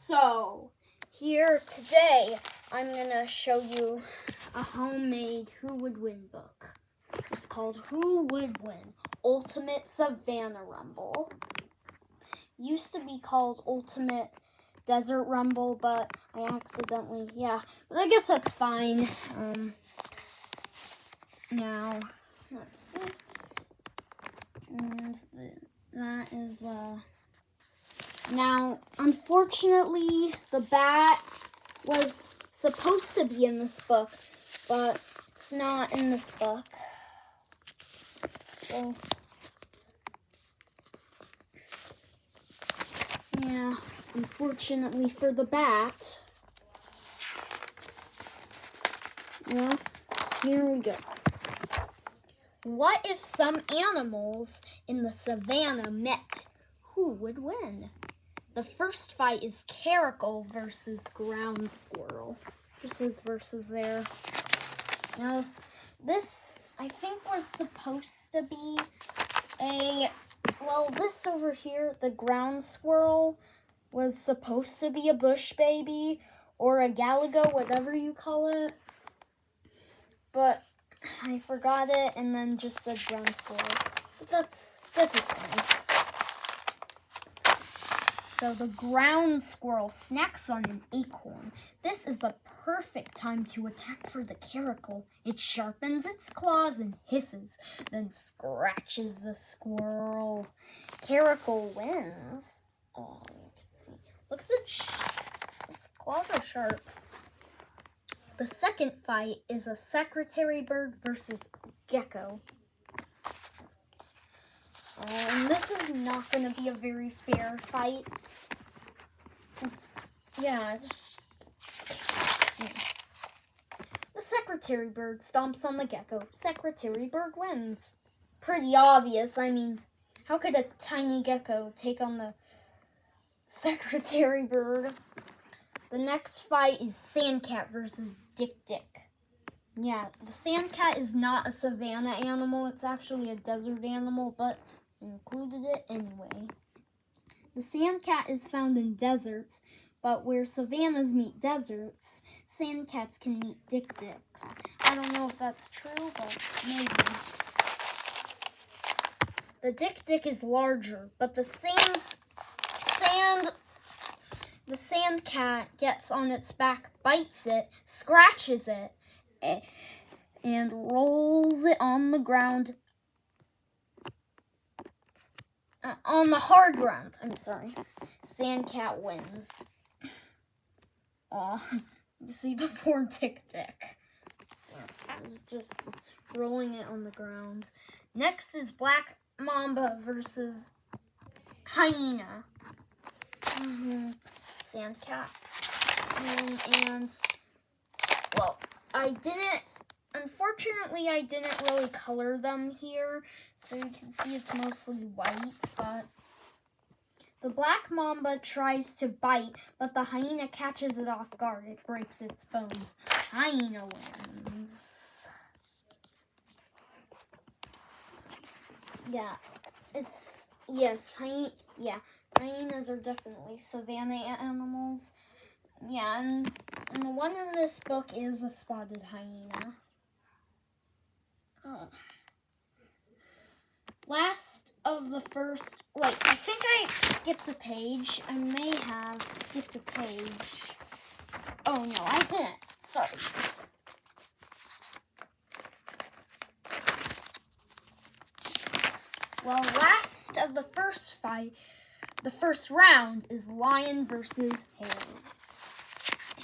So, here today, I'm going to show you a homemade Who Would Win book. It's called Who Would Win? Ultimate Savannah Rumble. Used to be called Ultimate Desert Rumble, but I accidentally, but I guess that's fine. Now, let's see. And that is, now, unfortunately, the bat was supposed to be in this book, but it's not in this book. So, yeah, unfortunately for the bat. Well, here we go. What if some animals in the savannah met? Who would win? The first fight is caracal versus ground squirrel. Versus there. Now, this, I think, was supposed to be this over here, the ground squirrel, was supposed to be a bush baby or a galago, whatever you call it. But I forgot it and then just said ground squirrel. But this is fine. So the ground squirrel snacks on an acorn. This is the perfect time to attack for the caracal. It sharpens its claws and hisses, then scratches the squirrel. Caracal wins. Oh, you can see. Look at its claws are sharp. The second fight is a secretary bird versus gecko. And this is not going to be a very fair fight. The secretary bird stomps on the gecko. Secretary bird wins. Pretty obvious. I mean, how could a tiny gecko take on the secretary bird? The next fight is sandcat versus dick-dick. Yeah, the sandcat is not a savannah animal. It's actually a desert animal, but included it anyway. The sandcat is found in deserts, but where savannas meet deserts, sandcats can meet dick-dicks. I don't know if that's true, but maybe. The dick-dick is larger, but the sandcat gets on its back, bites it, scratches it, and rolls it on the ground. On the hard ground, I'm sorry. Sandcat wins. Aw, you see the poor dick-dick. So it was just rolling it on the ground. Next is black mamba versus hyena. Sandcat. Unfortunately, I didn't really color them here, so you can see it's mostly white, but the black mamba tries to bite, but the hyena catches it off guard. It breaks its bones. Hyena wins. Hyenas are definitely savannah animals. Yeah, and the one in this book is a spotted hyena. Last of the first, I think I skipped a page. I may have skipped a page. Oh no, I didn't. Sorry. Well, last of the first fight, the first round is lion versus hare.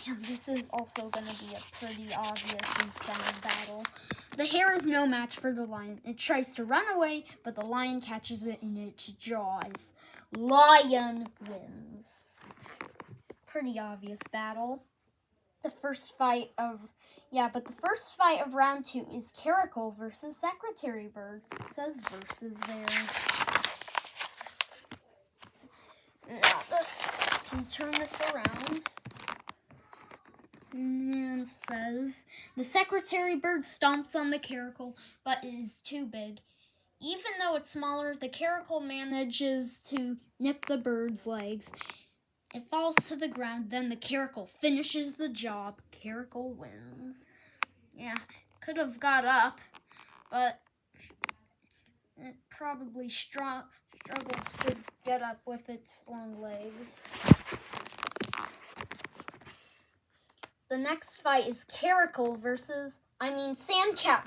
And this is also going to be a pretty obvious and sad battle. The hare is no match for the lion. It tries to run away, but the lion catches it in its jaws. Lion wins. Pretty obvious battle. The first fight of round 2 is caracal versus secretary bird. It says versus there. Now can turn this around. And says, the secretary bird stomps on the caracal, but it is too big. Even though it's smaller, the caracal manages to nip the bird's legs. It falls to the ground, then the caracal finishes the job. Caracal wins. Yeah, could have got up, but it probably struggles to get up with its long legs. The next fight is Sandcat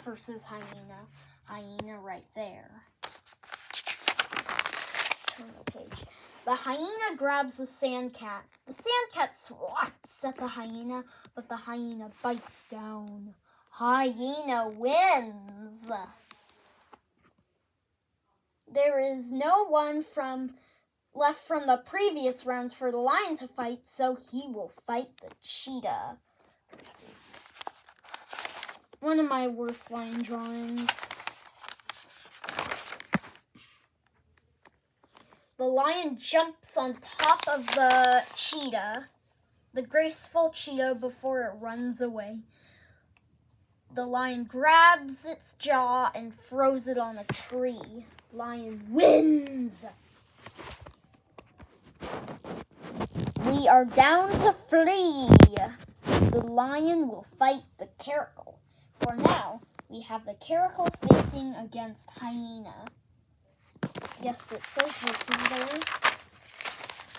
versus Hyena. Hyena right there. Let's turn the page. The hyena grabs the Sandcat. The Sandcat swats at the hyena, but the hyena bites down. Hyena wins. There is no one left from the previous rounds for the lion to fight, so he will fight the cheetah. This is one of my worst lion drawings. The lion jumps on top of the cheetah, the graceful cheetah, before it runs away. The lion grabs its jaw and throws it on a tree. Lion wins. We are down to 3. The lion will fight the caracal. For now, we have the caracal facing against hyena. Yes, it says horses there. It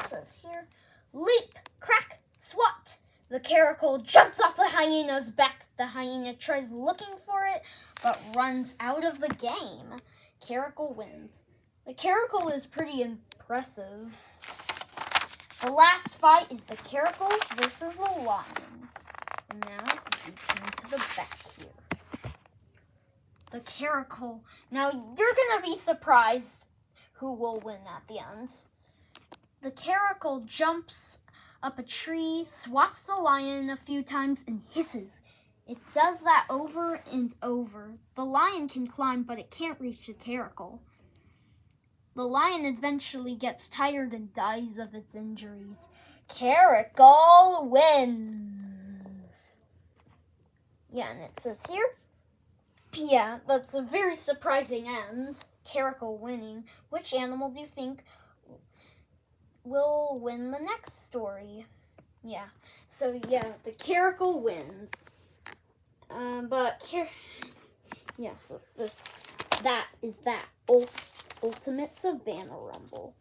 says here, leap, crack, swat. The caracal jumps off the hyena's back. The hyena tries looking for it, but runs out of the game. Caracal wins. The caracal is pretty impressive. The last fight is the caracal versus the lion. And now we turn to the back here. The caracal. Now you're going to be surprised who will win at the end. The caracal jumps up a tree, swats the lion a few times, and hisses. It does that over and over. The lion can climb, but it can't reach the caracal. The lion eventually gets tired and dies of its injuries. Caracal wins. Yeah, and it says here. Yeah, that's a very surprising end. Caracal winning. Which animal do you think will win the next story? Yeah, so yeah, the caracal wins. So that is ultimate Savannah Rumble.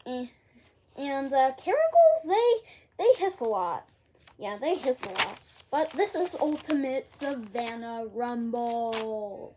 And caracals, they hiss a lot. Yeah, they hiss a lot. But this is ultimate Savannah Rumble.